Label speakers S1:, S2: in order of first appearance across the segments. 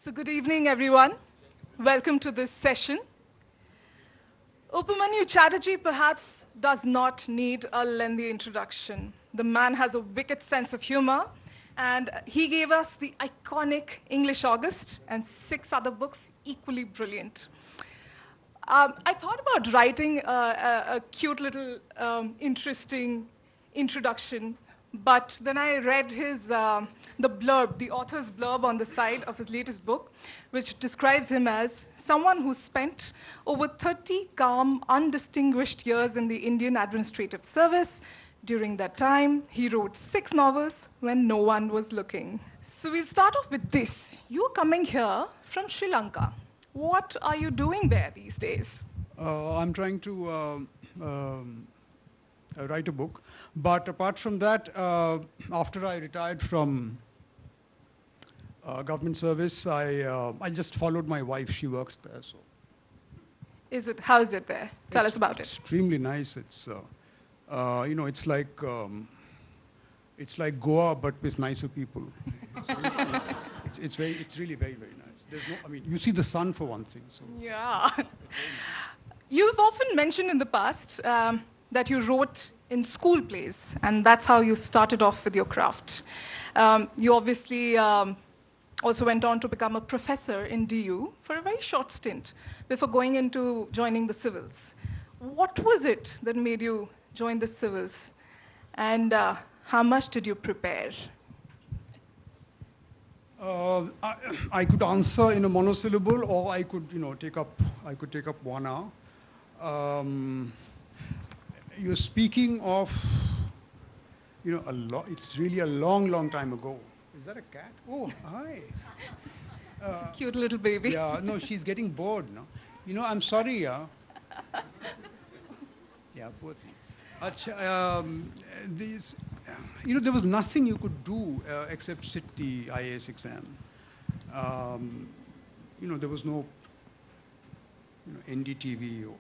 S1: So good evening, everyone. Welcome to this session. Upamanyu Chatterjee perhaps does not need a lengthy introduction. The man has a wicked sense of humor, and he gave us the iconic English August and 6 other books equally brilliant. I thought about writing a cute little interesting introduction, but then I read the blurb, the author's blurb on the side of his latest book, which describes him as someone who spent over 30 calm, undistinguished years in the Indian administrative service. During that time, he wrote 6 novels when no one was looking. So we'll start off with this. You're coming here from Sri Lanka. What are you doing there these days?
S2: I'm trying to write a book. But apart from that, after I retired from government service, I just followed my wife. She works there. So.
S1: How is it there? Tell us about it.
S2: Extremely nice. It's, it's like Goa, but with nicer people. It's really very, very nice. You see the sun for one thing. So.
S1: Yeah. You've often mentioned in the past that you wrote in school plays, and that's how you started off with your craft. You obviously also went on to become a professor in DU for a very short stint before going into joining the civils. What was it that made you join the civils, and how much did you prepare?
S2: I could answer in a monosyllable, or I could, take up 1 hour. You're speaking of, it's really a long, long time ago. Is that a cat? Oh, hi.
S1: It's a cute little baby.
S2: Yeah, no, she's getting bored now. I'm sorry, yeah. Yeah, poor thing. There was nothing you could do except sit the IAS exam. There was no NDTV or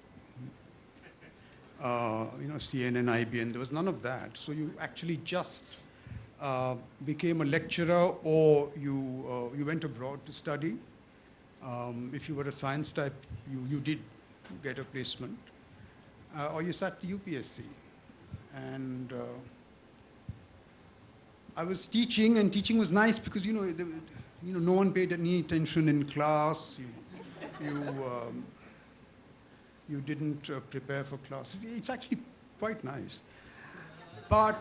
S2: CNN, IBN, there was none of that. So you actually just became a lecturer, or you went abroad to study. If you were a science type, you did get a placement. Or you sat the UPSC. And I was teaching, and teaching was nice because, no one paid any attention in class. You didn't prepare for classes. It's actually quite nice. But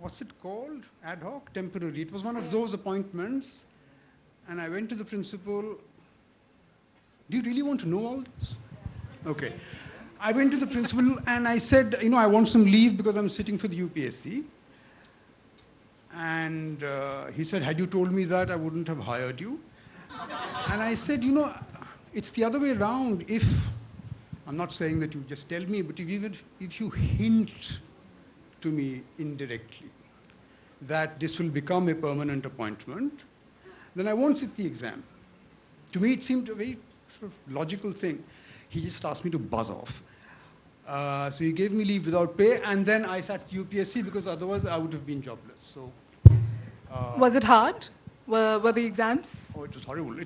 S2: what's it called? Ad hoc? Temporary. It was one of those appointments. And I went to the principal. Do you really want to know all this? Okay. I went to the principal and I said, I want some leave because I'm sitting for the UPSC. And he said, had you told me that, I wouldn't have hired you. And I said, it's the other way around. I'm not saying that you just tell me, but if you hint to me indirectly that this will become a permanent appointment, then I won't sit the exam. To me, it seemed a very sort of logical thing. He just asked me to buzz off. So he gave me leave without pay, and then I sat UPSC because otherwise I would have been jobless. So.
S1: Was it hard? Were the exams?
S2: Oh, it was horrible.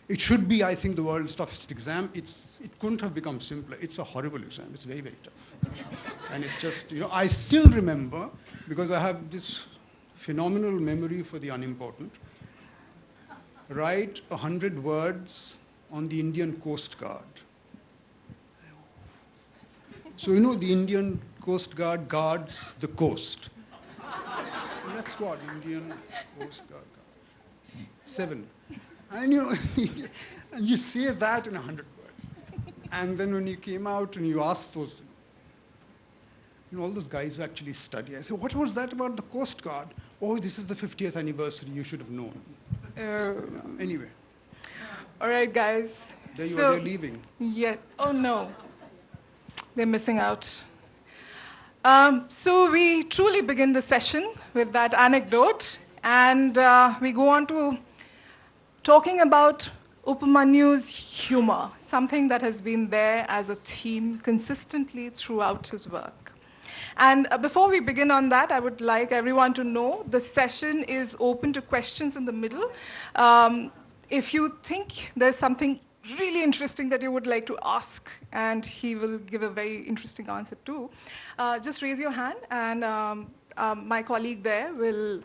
S2: It should be, I think, the world's toughest exam. It couldn't have become simpler. It's a horrible exam. It's very, very tough. And it's just, I still remember, because I have this phenomenal memory for the unimportant, write 100 words on the Indian Coast Guard. So, the Indian Coast Guard guards the coast. So that's what Indian Coast Guard guards. 7. And and you say that in 100 words. And then when you came out and you asked those, all those guys who actually study, I said, what was that about the Coast Guard? Oh, this is the 50th anniversary, you should have known. Anyway.
S1: All right, guys.
S2: They're leaving.
S1: Yeah. Oh, no. They're missing out. So we truly begin the session with that anecdote, and we go on to talking about Upamanyu's humor, something that has been there as a theme consistently throughout his work. And before we begin on that, I would like everyone to know the session is open to questions in the middle. If you think there's something really interesting that you would like to ask, and he will give a very interesting answer too, just raise your hand, and my colleague there will,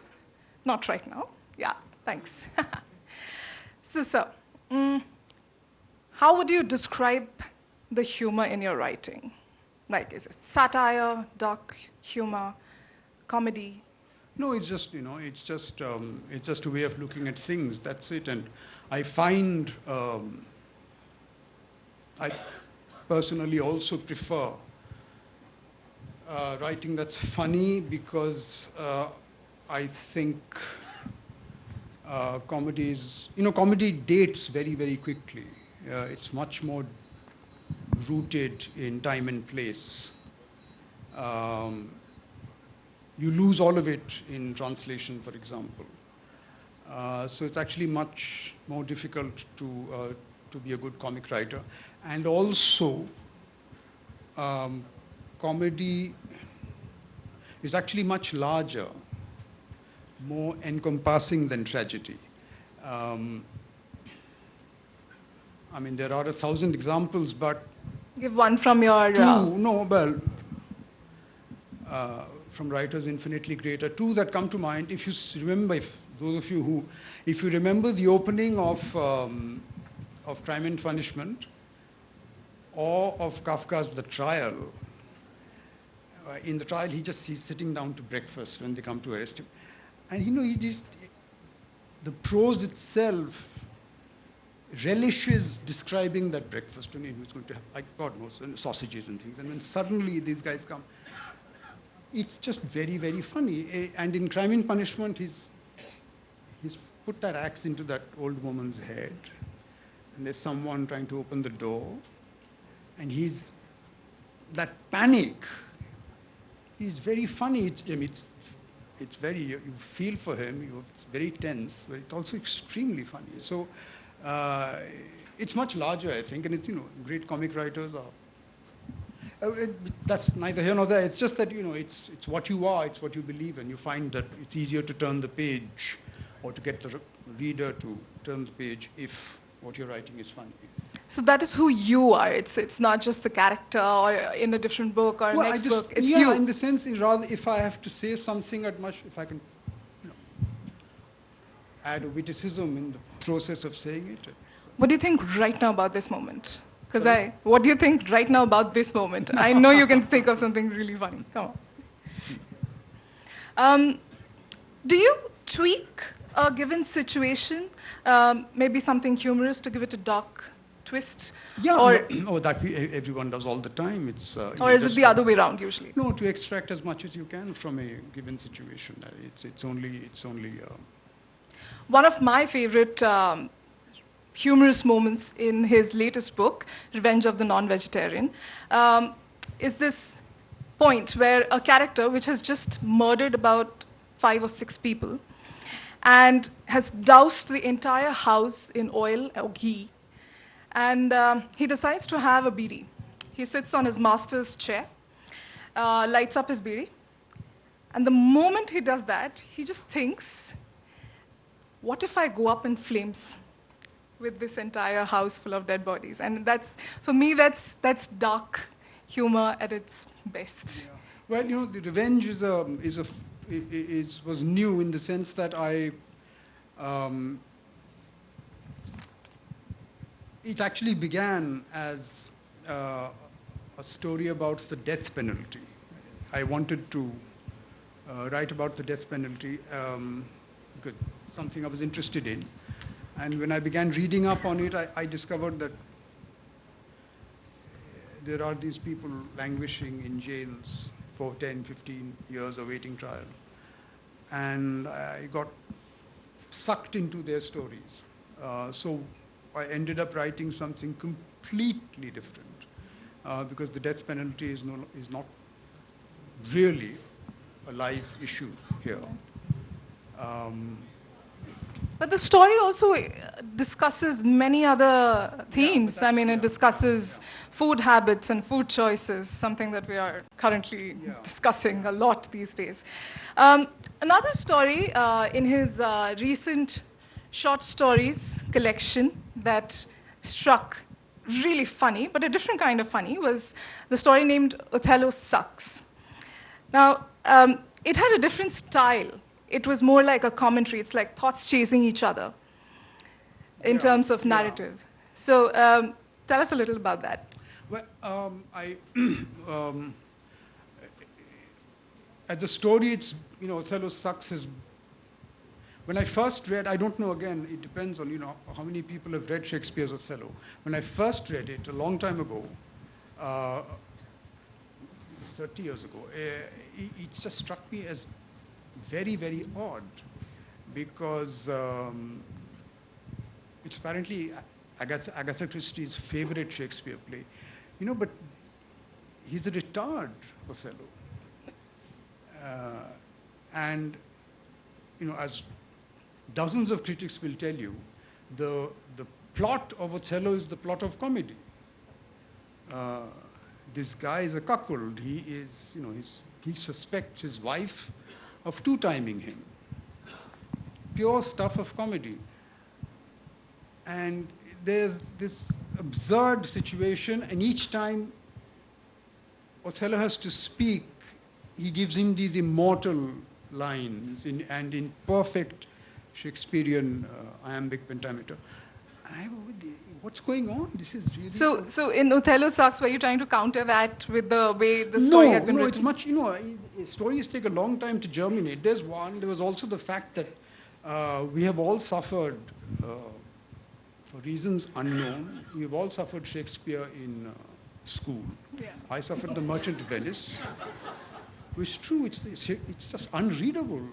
S1: not right now, yeah, thanks. So, sir, how would you describe the humor in your writing? Like, is it satire, dark humor, comedy?
S2: No, it's just, it's just a way of looking at things. That's it. And I find, I personally also prefer writing that's funny because I think comedy dates very, very quickly. It's much more rooted in time and place. You lose all of it in translation, for example. So it's actually much more difficult to be a good comic writer. And also, comedy is actually much larger, more encompassing than tragedy. I mean, there are 1,000 examples, but
S1: Give one from your...
S2: from writers infinitely greater. Two that come to mind, if you remember, those of you if you remember the opening of Crime and Punishment or of Kafka's The Trial, in the trial he's sitting down to breakfast when they come to arrest him. And the prose itself relishes describing that breakfast. And he was going to have, like God knows, sausages and things. And when suddenly these guys come, it's just very, very funny. And in Crime and Punishment, he's put that axe into that old woman's head. And there's someone trying to open the door. And that panic is very funny. It's very, you feel for him. It's very tense, but it's also extremely funny. So it's much larger, I think. And great comic writers are. That's neither here nor there. It's just that, it's what you are, it's what you believe, and you find that it's easier to turn the page or to get the reader to turn the page if what you're writing is funny. So
S1: that is who you are. It's not just the character or in a different book or next book. It's you.
S2: In the sense, rather, if I have to say something if I can add a witticism in the process of saying it.
S1: What do you think right now about this moment? What do you think right now about this moment? I know you can think of something really funny. Come on. Do you tweak a given situation, maybe something humorous to give it a dark twist?
S2: Yeah, everyone does all the time.
S1: Or is it the other way around usually?
S2: No, to extract as much as you can from a given situation. It's only.
S1: One of my favorite humorous moments in his latest book, Revenge of the Non-Vegetarian, is this point where a character which has just murdered about 5 or 6 people and has doused the entire house in oil or ghee, and he decides to have a bidi. He sits on his master's chair, lights up his bidi, and the moment he does that, he just thinks, what if I go up in flames with this entire house full of dead bodies? And for me, that's dark humor at its best.
S2: Yeah. Well, the Revenge was new in the sense that it actually began as a story about the death penalty. I wanted to write about the death penalty because something I was interested in. And when I began reading up on it, I discovered that there are these people languishing in jails for 10, 15 years awaiting trial. And I got sucked into their stories. So I ended up writing something completely different because the death penalty is not really a live issue here.
S1: But the story also discusses many other themes. I mean, it discusses food habits and food choices, something that we are currently discussing a lot these days. Another story in his recent short stories collection that struck really funny, but a different kind of funny, was the story named Othello Sucks. Now, it had a different style. It was more like a commentary. It's like thoughts chasing each other in terms of narrative. So tell us a little about that.
S2: Well, as a story, it's, Othello Sucks is, when I first read, I don't know, again, it depends on, how many people have read Shakespeare's Othello. When I first read it a long time ago, 30 years ago, it just struck me as very, very odd, because it's apparently Agatha Christie's favorite Shakespeare play. But he's a retard, Othello. And, as dozens of critics will tell you, the plot of Othello is the plot of comedy. This guy is a cuckold. He is, he suspects his wife of two-timing him. Pure stuff of comedy. And there's this absurd situation, and each time Othello has to speak, he gives him these immortal lines and in perfect Shakespearean iambic pentameter. What's going on? This is really...
S1: So in Othello Sucks, were you trying to counter that with the way the story has been written?
S2: No, it's much, stories take a long time to germinate. There was also the fact that we have all suffered, for reasons unknown, we've all suffered Shakespeare in school.
S1: Yeah.
S2: I suffered The Merchant of Venice, which is true, it's just unreadable.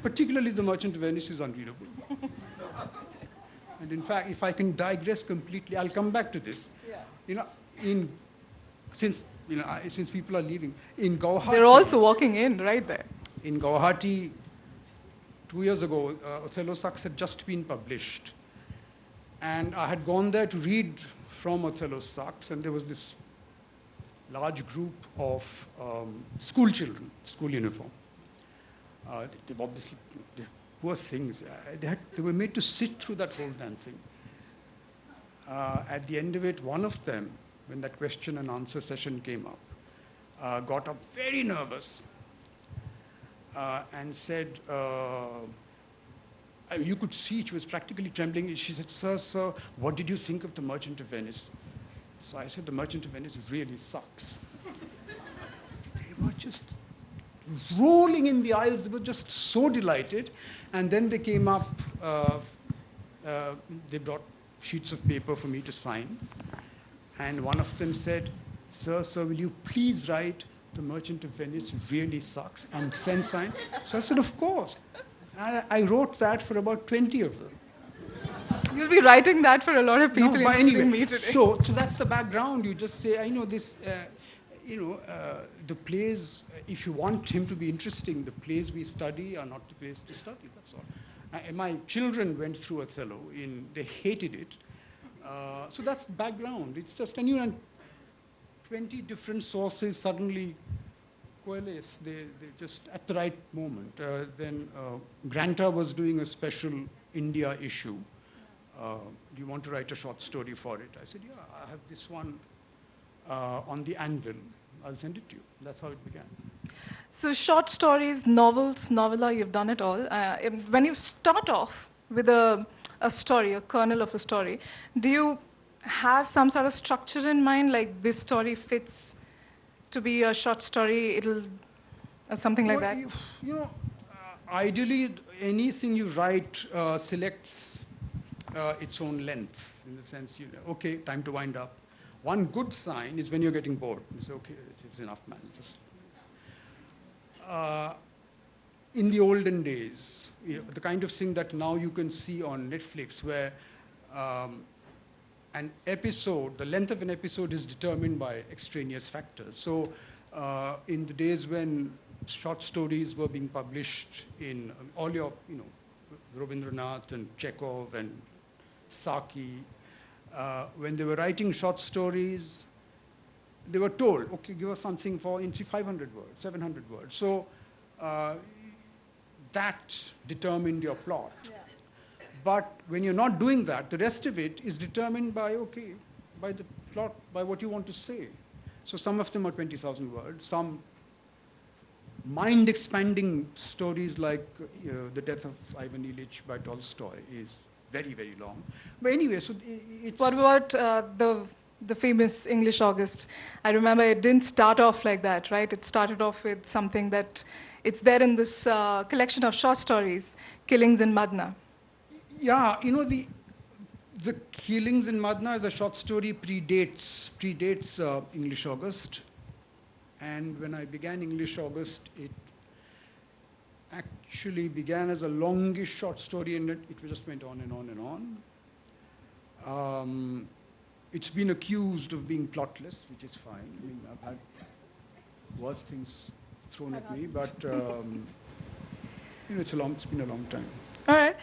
S2: Particularly The Merchant of Venice is unreadable. And in fact, if I can digress completely, I'll come back to this. Yeah. Since people are leaving, in Guwahati...
S1: They're also walking in right there.
S2: In Guwahati, 2 years ago, Othello Sucks had just been published. And I had gone there to read from Othello Sucks, and there was this large group of school children, school uniform. They've obviously, they're poor things. They were made to sit through that whole damn thing. At the end of it, one of them, when that question and answer session came up, got up very nervous and said, you could see she was practically trembling. She said, sir, what did you think of The Merchant of Venice? So I said, The Merchant of Venice really sucks. They were just rolling in the aisles. They were just so delighted. And then they came up, they brought sheets of paper for me to sign. And one of them said, sir, will you please write The Merchant of Venice really sucks and send sign? So I said, of course. I wrote that for about 20 of them.
S1: You'll be writing that for a lot of people,
S2: but
S1: including
S2: anyway,
S1: me today.
S2: So that's the background. You just say, I know this, the plays, if you want him to be interesting, the plays we study are not the plays to study, that's all. My children went through Othello, they hated it. So that's the background. It's just, and 20 different sources suddenly coalesce. They just, at the right moment. Then Granta was doing a special India issue. Do you want to write a short story for it? I said, yeah, I have this one on the anvil. I'll send it to you. That's how it began.
S1: So short stories, novels, novella, you've done it all. When you start off with a story, a kernel of a story, do you have some sort of structure in mind, like this story fits to be a short story, something like that?
S2: Ideally, anything you write selects its own length, in the sense, okay, time to wind up. One good sign is when you're getting bored. You say, okay, it's enough, man. In the olden days, the kind of thing that now you can see on Netflix, where an episode, the length of an episode is determined by extraneous factors. So in the days when short stories were being published in all your, Rabindranath and Chekhov and Saki, when they were writing short stories, they were told, okay, give us something for 500 words, 700 words. So that determined your plot. Yeah. But when you're not doing that, the rest of it is determined by, okay, by the plot, by what you want to say. So some of them are 20,000 words, some mind-expanding stories like The Death of Ivan Ilyich by Tolstoy is very, very long. But anyway, so it's...
S1: What about the famous English August? I remember it didn't start off like that, right? It started off with something that, it's there in this collection of short stories, Killings in Madna.
S2: Yeah, you know, the Killings in Madna as a short story predates English August. And when I began English August, it actually began as a longish short story, and it just went on and on and on. It's been accused of being plotless, which is fine. I mean, I've had worse things thrown at me, but you know, it's been a long time.
S1: All right.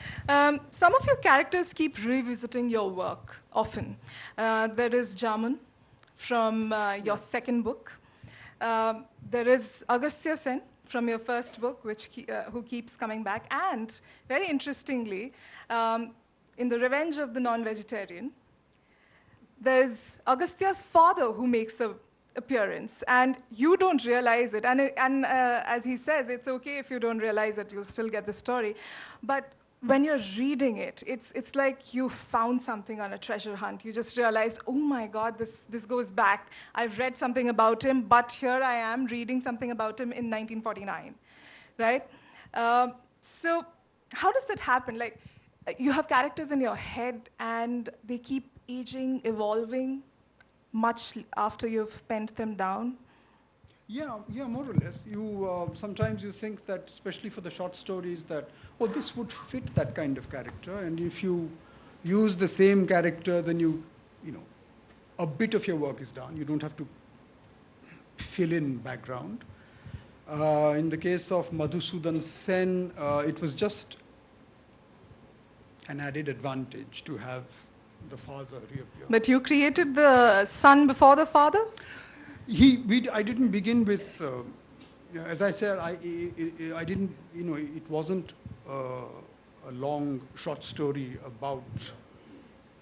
S1: Some of your characters keep revisiting your work often. There is Jamun from your second book. There is Agastya Sen from your first book, who keeps coming back. And very interestingly, in The Revenge of the Non-Vegetarian, there's Agastya's father who makes an appearance, and you don't realize it. And as he says, it's okay if you don't realize it, you'll still get the story. But when you're reading it, it's like you found something on a treasure hunt. You just realized, oh my God, this goes back. I've read something about him, but here I am reading something about him in 1949, right? So how does that happen? Like, you have characters in your head, and they keep aging, evolving, much after you've penned them down?
S2: Yeah, more or less. Sometimes you think that, especially for the short stories, that, oh, this would fit that kind of character. And if you use the same character, then you know, a bit of your work is done. You don't have to fill in background. In the case of Madhusudan Sen, it was just an added advantage to have the father reappear.
S1: But you created the son before the father?
S2: I didn't begin with, as I said, I didn't, you know, it wasn't a long short story about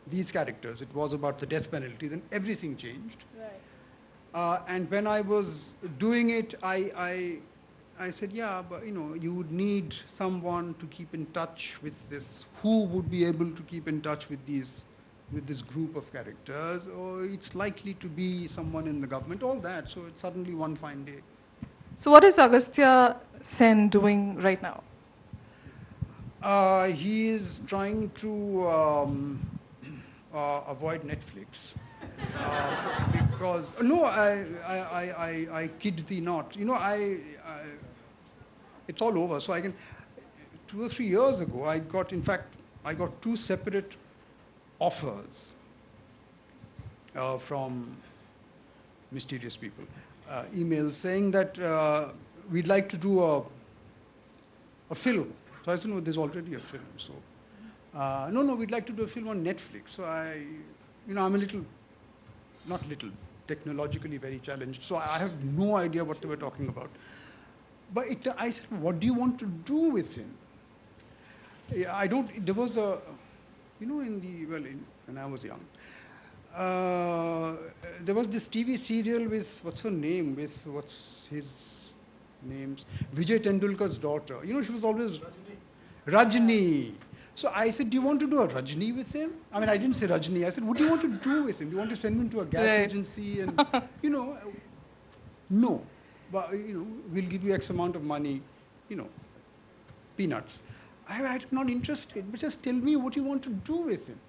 S2: these characters. It was about the death penalty. Then everything changed. Right. And when I was doing it, I said, yeah, but you know, you would need someone to keep in touch with this. Who would be able to keep in touch with this group of characters? Or it's likely to be someone in the government, all that. So it's suddenly one fine day.
S1: So what is Agastya Sen doing right now?
S2: He is trying to avoid Netflix. Because, no, I kid thee not. You know, it's all over. So I can, 2 or 3 years ago, I got 2 separate offers from mysterious people, emails saying that we'd like to do a film. So I said, no, there's already a film. So, no, we'd like to do a film on Netflix. So I'm not little, technologically very challenged. So I have no idea what they were talking about. But I said, what do you want to do with him? There was a, you know, when I was young, there was this TV serial with, what's his names? Vijay Tendulkar's daughter. You know, she was always Rajni. So I said, do you want to do a Rajni with him? I mean, I didn't say Rajni. I said, what do you want to do with him? Do you want to send him to a gas agency? And, you know, no. But, you know, we'll give you X amount of money, you know, peanuts. I'm not interested, but just tell me what you want to do with him.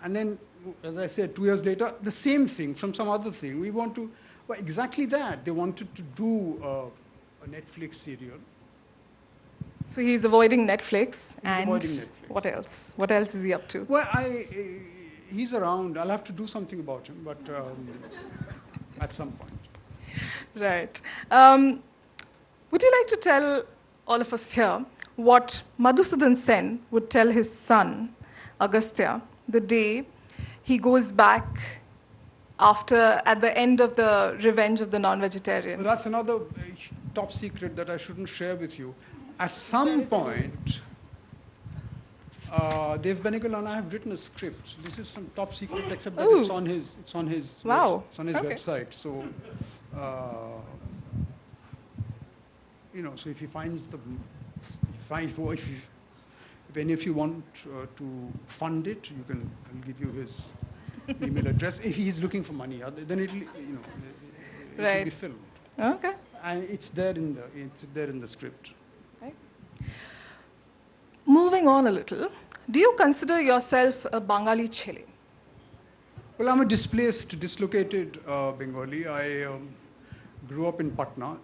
S2: And then, as I said, 2 years later, the same thing from some other thing. We want to, well, exactly that. They wanted to do a Netflix serial.
S1: So he's avoiding Netflix.
S2: Avoiding Netflix.
S1: What else? What else is he up to?
S2: Well, he's around. I'll have to do something about him, but at some point.
S1: Right. Would you like to tell all of us here what Madhusudan Sen would tell his son, Agastya, the day he goes back at the end of the Revenge of the Non-Vegetarian.
S2: Well, that's another top secret that I shouldn't share with you. At some point, Dev Benegal and I have written a script. This is some top secret, except that it's on his
S1: Wow.
S2: it's on his
S1: Okay.
S2: website. So, so if he finds if any of you want to fund it, I'll give you his email address. If he's looking for money, then it'll be filmed.
S1: Okay.
S2: And it's there in the script.
S1: Right. Moving on a little, do you consider yourself a Bengali Chile?
S2: Well, I'm a dislocated Bengali. I grew up in Patna.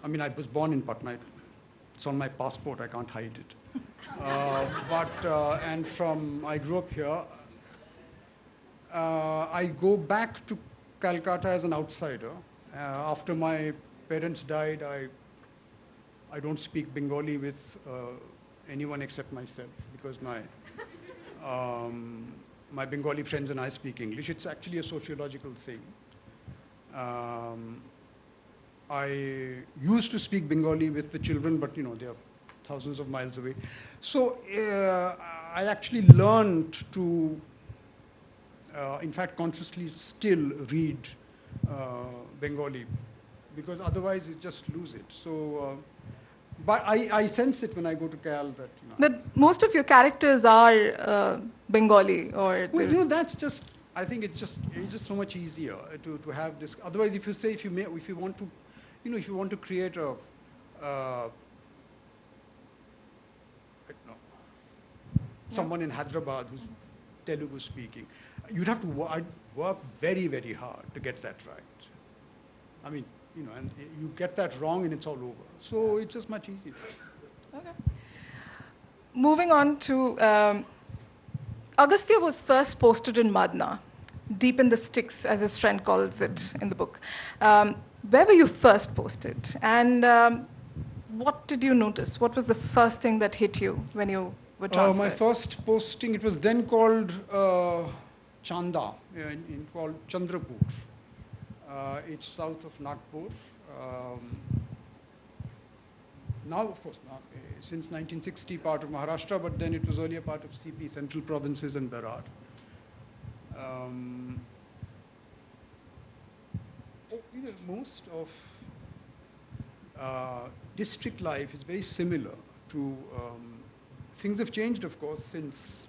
S2: I was born in Patna. It's on my passport. I can't hide it. I grew up here. I go back to Calcutta as an outsider. After my parents died, I don't speak Bengali with anyone except myself, because my Bengali friends and I speak English. It's actually a sociological thing. I used to speak Bengali with the children, but they are thousands of miles away. So I actually learned to, in fact, consciously still read Bengali, because otherwise you just lose it. So, but I sense it when I go to Cal that.
S1: But most of your characters are Bengali, or.
S2: Well, that's just. I think it's just so much easier to have this. Otherwise, if you want to create a. Someone in Hyderabad who's Telugu speaking, you'd have to work very, very hard to get that right. And you get that wrong and it's all over. So it's just much easier.
S1: Okay. Moving on to, Agastya was first posted in Madna, deep in the sticks, as his friend calls it in the book. Where were you first posted? And what did you notice? What was the first thing that hit you when you were transferred?
S2: My first posting, it was then called Chanda, called Chandrapur. It's south of Nagpur. Now, of course, since 1960, part of Maharashtra, but then it was earlier part of CP, Central Provinces, and Berar. Most of district life is very similar to. Things have changed, of course, since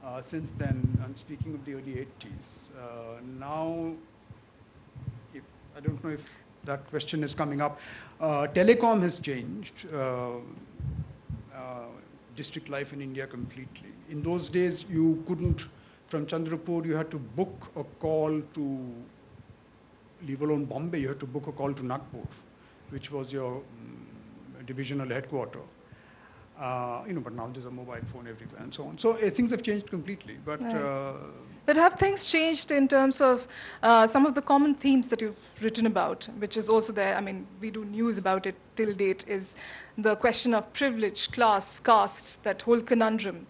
S2: then. I'm speaking of the early 80s. Now, I don't know if that question is coming up. Telecom has changed district life in India completely. In those days, you couldn't, from Chandrapur, you had to book a call to, leave alone Bombay, you had to book a call to Nagpur, which was your divisional headquarter. But now there's a mobile phone everywhere and so on. So things have changed completely. But
S1: right. But have things changed in terms of some of the common themes that you've written about, which is also there, we do news about it till date, is the question of privilege, class, caste, that whole conundrum.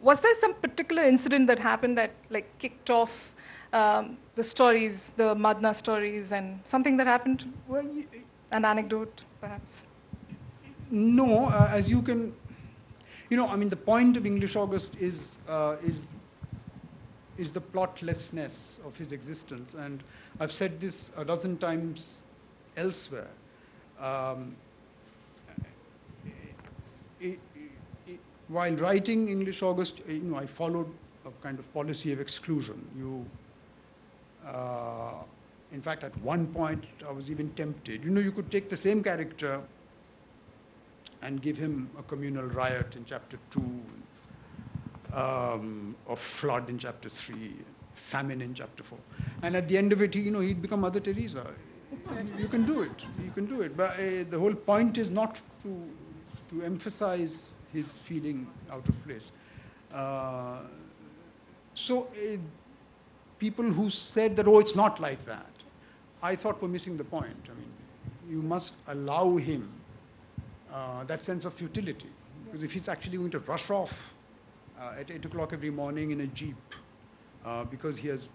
S1: Was there some particular incident that happened that kicked off the stories, the Madna stories, and something that happened?
S2: Well,
S1: an anecdote, perhaps?
S2: No, as you can, the point of English August is the plotlessness of his existence, and I've said this a dozen times elsewhere. While writing English August, I followed a kind of policy of exclusion. In fact, at one point, I was even tempted. You could take the same character and give him a communal riot in chapter 2, or flood in chapter 3, famine in chapter 4. And at the end of it, he'd become Mother Teresa. You can do it. You can do it. But the whole point is not to emphasize his feeling out of place. So people who said that, it's not like that, I thought were missing the point. You must allow him that sense of futility. Because if he's actually going to rush off at 8 o'clock every morning in a jeep because he has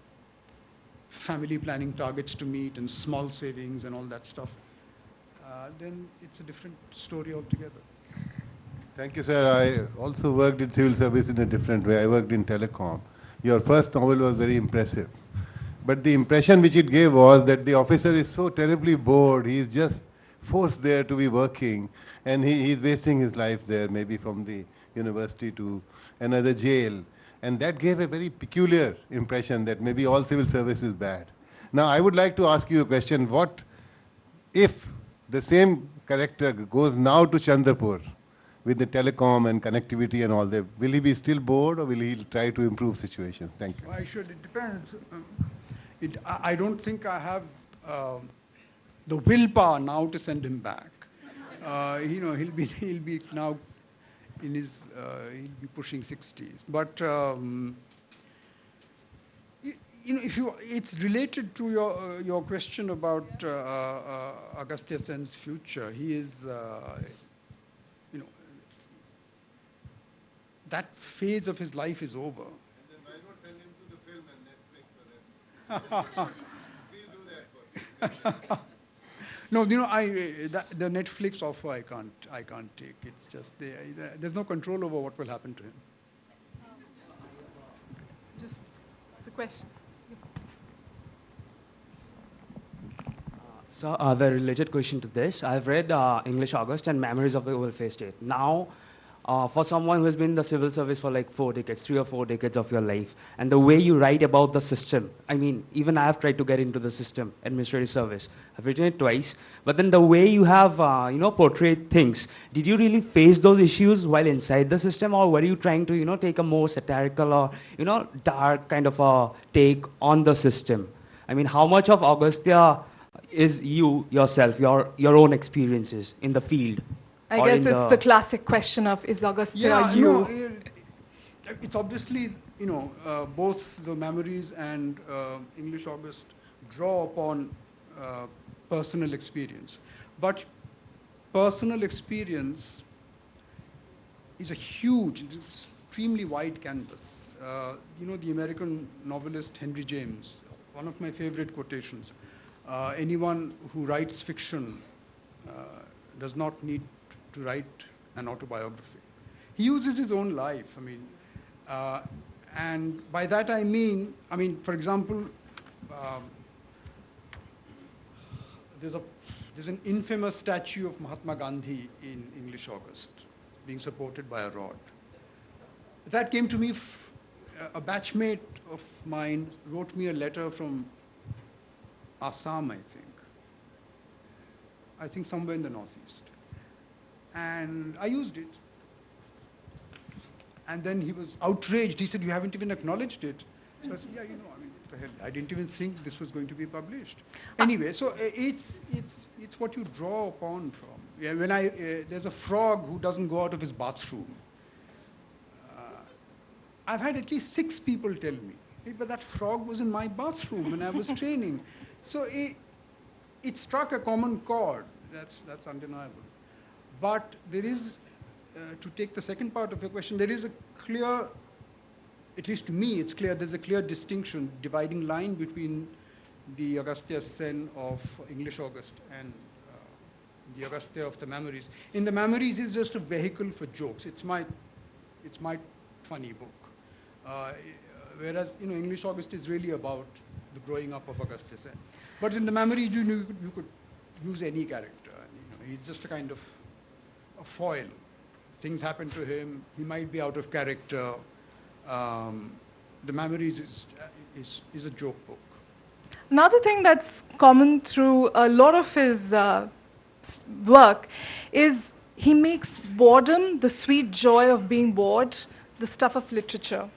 S2: family planning targets to meet and small savings and all that stuff, then it's a different story altogether.
S3: Thank you, sir. I also worked in civil service in a different way. I worked in telecom. Your first novel was very impressive. But the impression which it gave was that the officer is so terribly bored. He's just forced there to be working, and he's wasting his life there, maybe from the university to another jail. And that gave a very peculiar impression that maybe all civil service is bad. Now, I would like to ask you a question. What if the same character goes now to Chandrapur with the telecom and connectivity and all that? Will he be still bored, or will he try to improve situations? Thank you.
S2: Why should it depend? I don't think I have the willpower now to send him back. He'll be now in his he'll be pushing 60s. But it's related to your question about Agastya Sen's future. He is that phase of his life is over.
S3: And then why not send him to the film and Netflix for that? Please do that for me.
S2: No, the Netflix offer I can't take. It's just there's no control over what will happen to him.
S1: Just the question.
S4: So the related question to this, I've read English August and Memories of the Oval-Faced State. Now, for someone who has been in the civil service for like 4 decades, 3 or 4 decades of your life, and the way you write about the system, I mean, even I have tried to get into the system, administrative service. I've written it twice, but then the way you have, portrayed things, did you really face those issues while inside the system, or were you trying to, take a more satirical or, dark kind of a take on the system? I mean, how much of Agastya is you yourself, your own experiences in the field?
S1: I guess it's the classic question of, is Agastya you?
S2: No, it's obviously, both the Memories and English August draw upon personal experience. But personal experience is a huge, extremely wide canvas. The American novelist Henry James, one of my favorite quotations, anyone who writes fiction does not need to write an autobiography. He uses his own life. And by that I mean, for example, there's an infamous statue of Mahatma Gandhi in English August, being supported by a rod. That came to me. A batchmate of mine wrote me a letter from Assam, I think somewhere in the northeast. And I used it. And then he was outraged. He said, "You haven't even acknowledged it." So I said, "Yeah, what the hell? I didn't even think this was going to be published." Anyway, so it's what you draw upon from. Yeah, there's a frog who doesn't go out of his bathroom. I've had at least 6 people tell me, "Hey, but that frog was in my bathroom when I was training." So it struck a common chord. That's undeniable. But there is, to take the second part of your question, there is a clear, at least to me, it's clear, there's a clear distinction, dividing line between the Agastya Sen of English August and the Agastya of the Memories. In the Memories, it's just a vehicle for jokes. It's my funny book. Whereas, English August is really about the growing up of Agastya Sen. But in the Memories, you could use any character. He's just a kind of a foil. Things happen to him. He might be out of character. The Memories is a joke book.
S1: Another thing that's common through a lot of his work is he makes boredom, the sweet joy of being bored, the stuff of literature.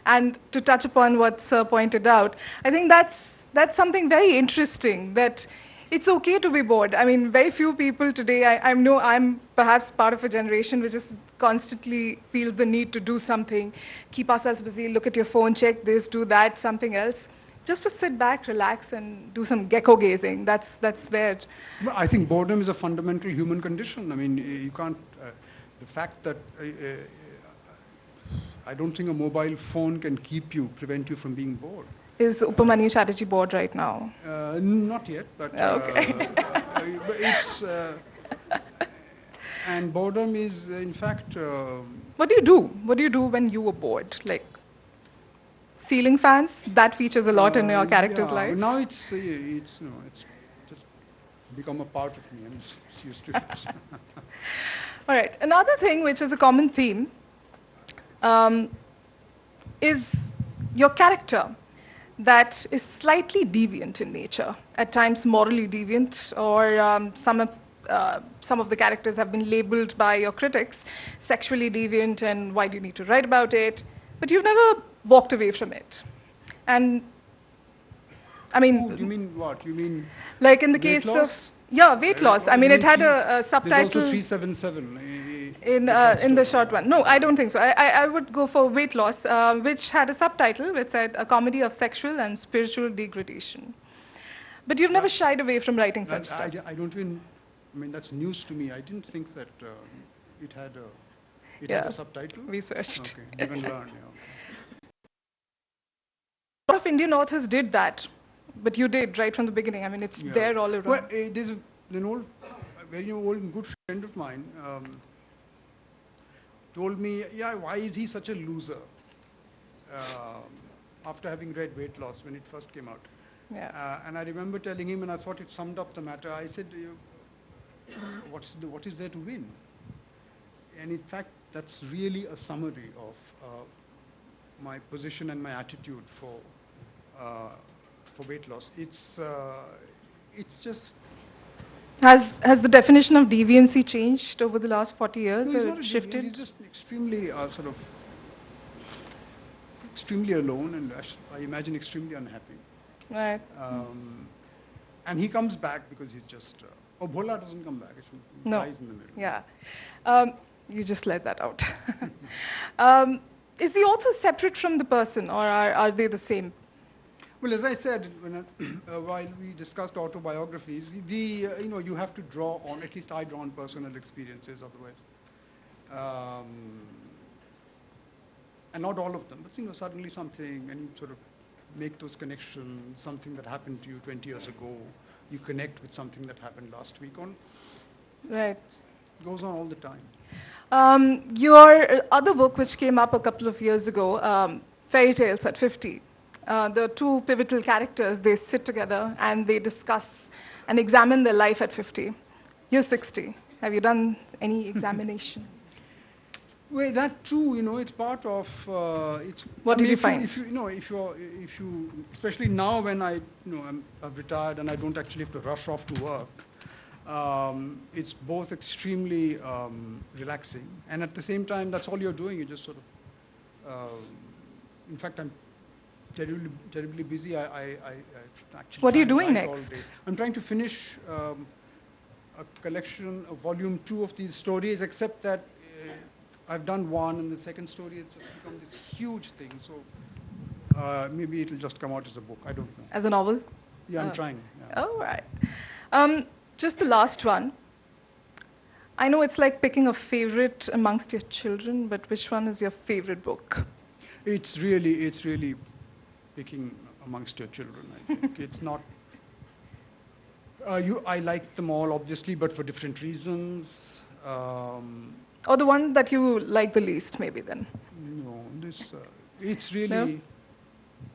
S1: And to touch upon what Sir pointed out, I think that's something very interesting, that it's okay to be bored. Very few people today, I know I'm perhaps part of a generation which just constantly feels the need to do something, keep ourselves busy, look at your phone, check this, do that, something else. just to sit back, relax, and do some gecko gazing. That's there.
S2: Well, I think boredom is a fundamental human condition. I mean, you can't. The fact that I don't think a mobile phone can prevent you from being bored.
S1: Is Upamanyu Chatterjee bored right now?
S2: Not yet, but,
S1: Okay.
S2: but it's. And boredom is, in fact.
S1: What do you do? What do you do when you were bored? Like ceiling fans? That features a lot in your character's
S2: yeah,
S1: life.
S2: Now it's just become a part of me. I'm just used to it.
S1: All right. Another thing which is a common theme is your character that is slightly deviant in nature, at times morally deviant, or some of the characters have been labeled by your critics sexually deviant, and why do you need to write about it? But you've never walked away from it. And I mean...
S2: Oh, you mean what? You mean
S1: like in the
S2: weight
S1: case
S2: loss?
S1: of... Yeah, weight loss. I mean, it had a subtitle...
S2: There's also 377.
S1: In the short one. No, I don't think so. I would go for Weight Loss, which had a subtitle which said a comedy of sexual and spiritual degradation. But you've never shied away from writing such stuff.
S2: I don't even... I mean, that's news to me. I didn't think that it had had a subtitle.
S1: We searched.
S2: Okay, live and learn, yeah.
S1: A lot of Indian authors did that, but you did right from the beginning. I mean, it's there all around.
S2: Well, there's an old, very old and good friend of mine told me, yeah, why is he such a loser? After having read Weight Loss when it first came out.
S1: Yeah.
S2: And I remember telling him, and I thought it summed up the matter. I said, what is there to win? And in fact, that's really a summary of my position and my attitude for weight loss. It's just...
S1: Has the definition of deviancy changed over the last 40 years,
S2: No, it's
S1: or
S2: not a
S1: shifted?
S2: He's just extremely extremely alone, and I imagine extremely unhappy.
S1: Right.
S2: And he comes back because he's just... Bhola doesn't come back. He dies in the middle.
S1: Yeah. You just let that out. Is the author separate from the person, or are they the same?
S2: Well, as I said, while we discussed autobiographies, you have to draw on, at least I draw on personal experiences otherwise. And not all of them, but suddenly something, and you sort of make those connections, something that happened to you 20 years ago, you connect with something that happened last week.
S1: Right.
S2: It goes on all the time.
S1: Your other book, which came up a couple of years ago, Fairytales at 50, the two pivotal characters, they sit together and they discuss and examine their life at 50. You're 60. Have you done any examination?
S2: Well, that too, it's part of.
S1: What did you find?
S2: If you, especially now when I've retired and I don't actually have to rush off to work, it's both extremely relaxing, and at the same time, that's all you're doing. You just sort of. In fact, I'm terribly busy. I actually.
S1: What are you doing next?
S2: I'm trying to finish a collection, of volume 2 of these stories, except that. I've done one, and the second story has just become this huge thing. So maybe it'll just come out as a book. I don't know.
S1: As a novel?
S2: Yeah, I'm trying. Yeah.
S1: Oh, right. Just the last one. I know it's like picking a favorite amongst your children, but which one is your favorite book?
S2: It's really picking amongst your children, I think. It's not... I like them all, obviously, but for different reasons.
S1: Or the one that you like the least, maybe, then?
S2: No, it's really...
S1: No?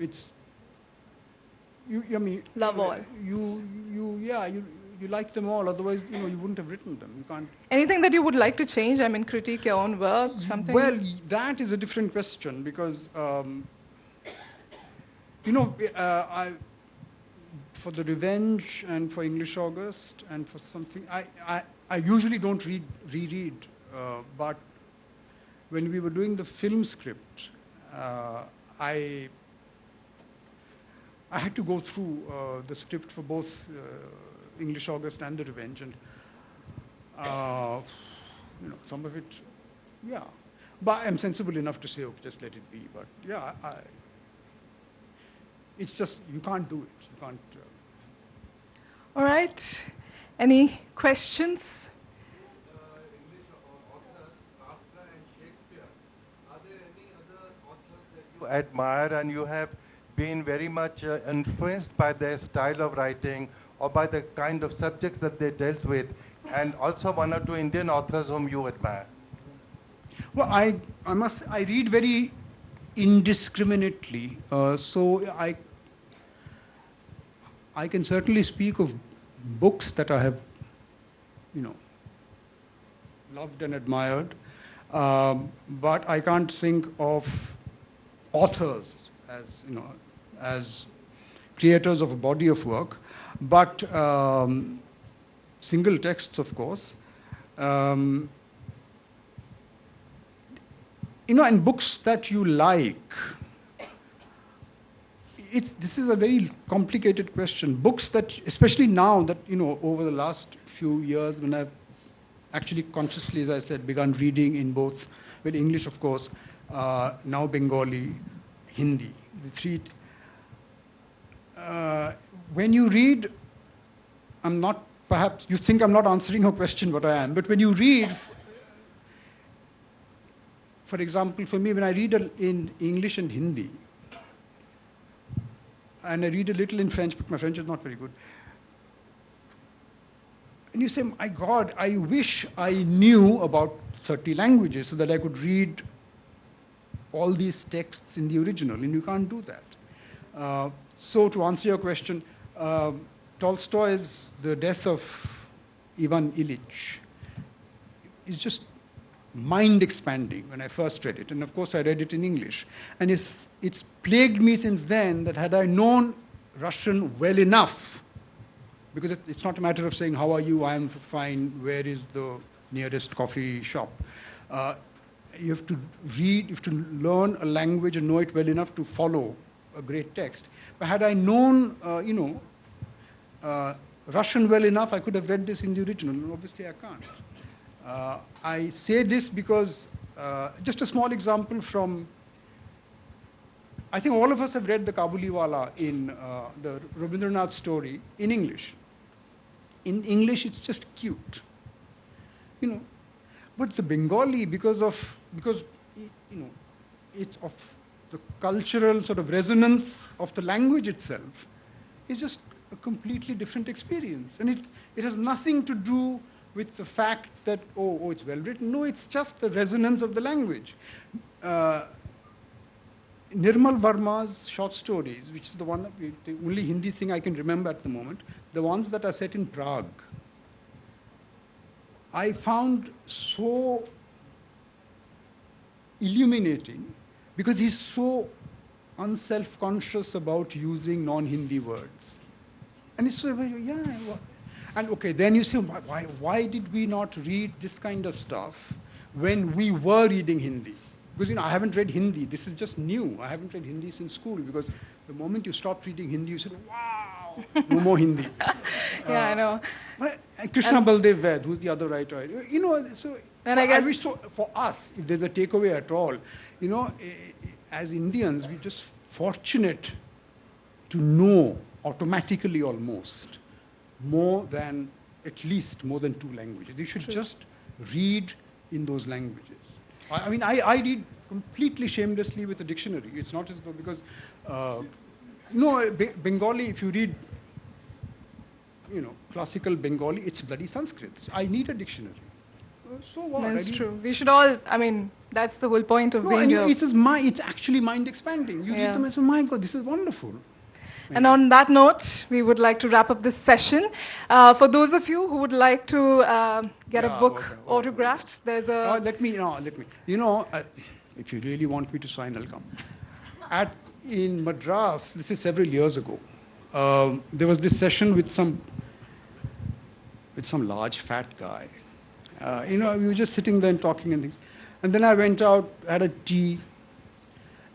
S2: It's... I mean...
S1: Love all.
S2: You like them all, otherwise, you wouldn't have written them. You can't...
S1: Anything that you would like to change? I mean, critique your own work, something?
S2: Well, that is a different question, because, for The Revenge and for English August and for something, I usually don't reread, but when we were doing the film script, I had to go through the script for both English August and The Revenge, and some of it, yeah. But I'm sensible enough to say, okay, just let it be. But yeah, it's just, you can't do it. You can't.
S1: All right. Any questions?
S3: English authors, Kafka and Shakespeare, are there any other authors that you admire and you have been very much influenced by their style of writing or by the kind of subjects that they dealt with, and also one or two Indian authors whom you admire?
S2: Well, I read very indiscriminately, so I can certainly speak of books that I have, loved and admired, but I can't think of authors as creators of a body of work, but single texts, of course. And books that you like. This is a very complicated question. Books that, especially now that, over the last few years when I've actually consciously, as I said, begun reading in both, English, of course, now Bengali, Hindi, the three. When you read, perhaps you think I'm not answering your question, but I am, but when you read, for example, for me, when I read in English and Hindi, and I read a little in French, but my French is not very good, and you say, my God, I wish I knew about 30 languages so that I could read all these texts in the original, and you can't do that. So to answer your question, Tolstoy's The Death of Ivan Ilyich is just mind-expanding when I first read it. And of course, I read it in English. And it's plagued me since then that had I known Russian well enough, because it's not a matter of saying, how are you, I am fine, where is the nearest coffee shop? You have to read, you have to learn a language and know it well enough to follow a great text. But had I known, Russian well enough, I could have read this in the original. And obviously, I can't. I say this because, just a small example from, I think all of us have read the Kabuliwala in the Rabindranath story in English. In English, it's just cute, But the Bengali, because it's of the cultural sort of resonance of the language itself, is just a completely different experience. And it has nothing to do with the fact that, oh, it's well written. No, it's just the resonance of the language. Nirmal Verma's short stories, which is the only Hindi thing I can remember at the moment, the ones that are set in Prague, I found so illuminating because he's so unself-conscious about using non-Hindi words. And it's so, and okay, then you say, why did we not read this kind of stuff when we were reading Hindi? Because, I haven't read Hindi. This is just new. I haven't read Hindi since school because the moment you stopped reading Hindi, you said, wow, no more Hindi.
S1: Yeah, I know.
S2: Krishna Baldev Ved, who's the other writer. So
S1: and I guess
S2: wish for us, if there's a takeaway at all, as Indians, we're just fortunate to know automatically almost at least more than two languages. You should just read in those languages. I mean, I read completely shamelessly with a dictionary. It's not as though because, Bengali, if you read, classical Bengali, it's bloody Sanskrit. I need a dictionary. So what?
S1: That's true. We should all, that's the whole point of being here.
S2: It's actually mind-expanding. You read them and say, my God, this is wonderful.
S1: And on that note, we would like to wrap up this session. For those of you who would like to get a book autographed, there's a...
S2: Let me. If you really want me to sign, I'll come. In Madras, this is several years ago, there was this session with some large fat guy. We were just sitting there and talking and things. And then I went out, had a tea,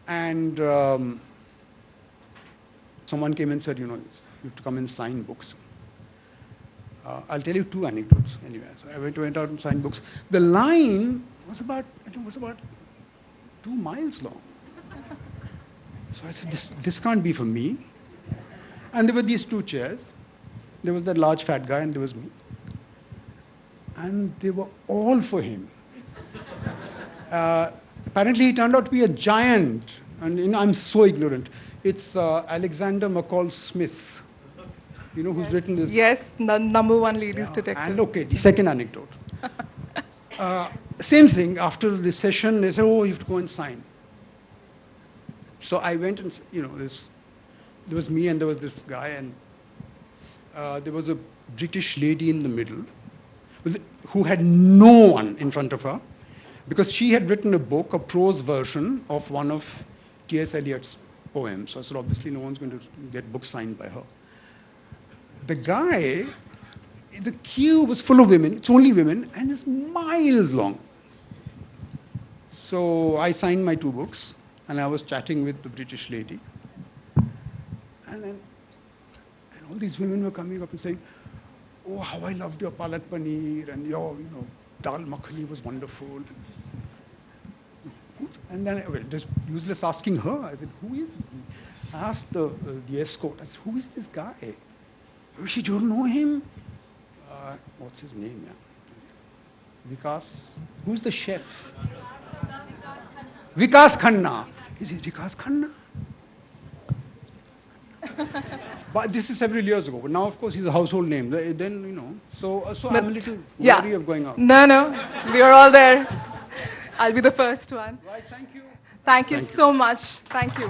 S2: and someone came and said, you have to come and sign books. I'll tell you two anecdotes anyway. So I went out and signed books. The line was about 2 miles long. So I said, this can't be for me. And there were these two chairs. There was that large fat guy and there was me. And they were all for him. Apparently he turned out to be a giant. And you know, I'm so ignorant. It's Alexander McCall Smith. You know who's written this?
S1: Yes, the number one ladies detective.
S2: And okay, the second anecdote. Same thing, after the session, they said, oh, you have to go and sign. So I went and, you know, there was me and there was this guy, and there was a British lady in the middle who had no one in front of her because she had written a book, a prose version of one of T.S. Eliot's poems. So I said, obviously no one's going to get books signed by her. The guy, the queue was full of women, it's only women, and it's miles long. So I signed my 2 books, and I was chatting with the British lady. And all these women were coming up and saying, oh, how I loved your palak paneer, and your, you know, dal makhani was wonderful. And then, just useless asking her, I said, who is he? I asked the escort, I said, who is this guy? Oh, you don't know him? What's his name? Yeah. Vikas. Who's the chef? Vikas Khanna. Is he Vikas Khanna? But this is several years ago. But now, of course, he's a household name. Then, you know. So I'm a little wary of going out.
S1: No, we are all there. I'll be the first one.
S2: Right, thank you.
S1: Thank you so much. Thank you.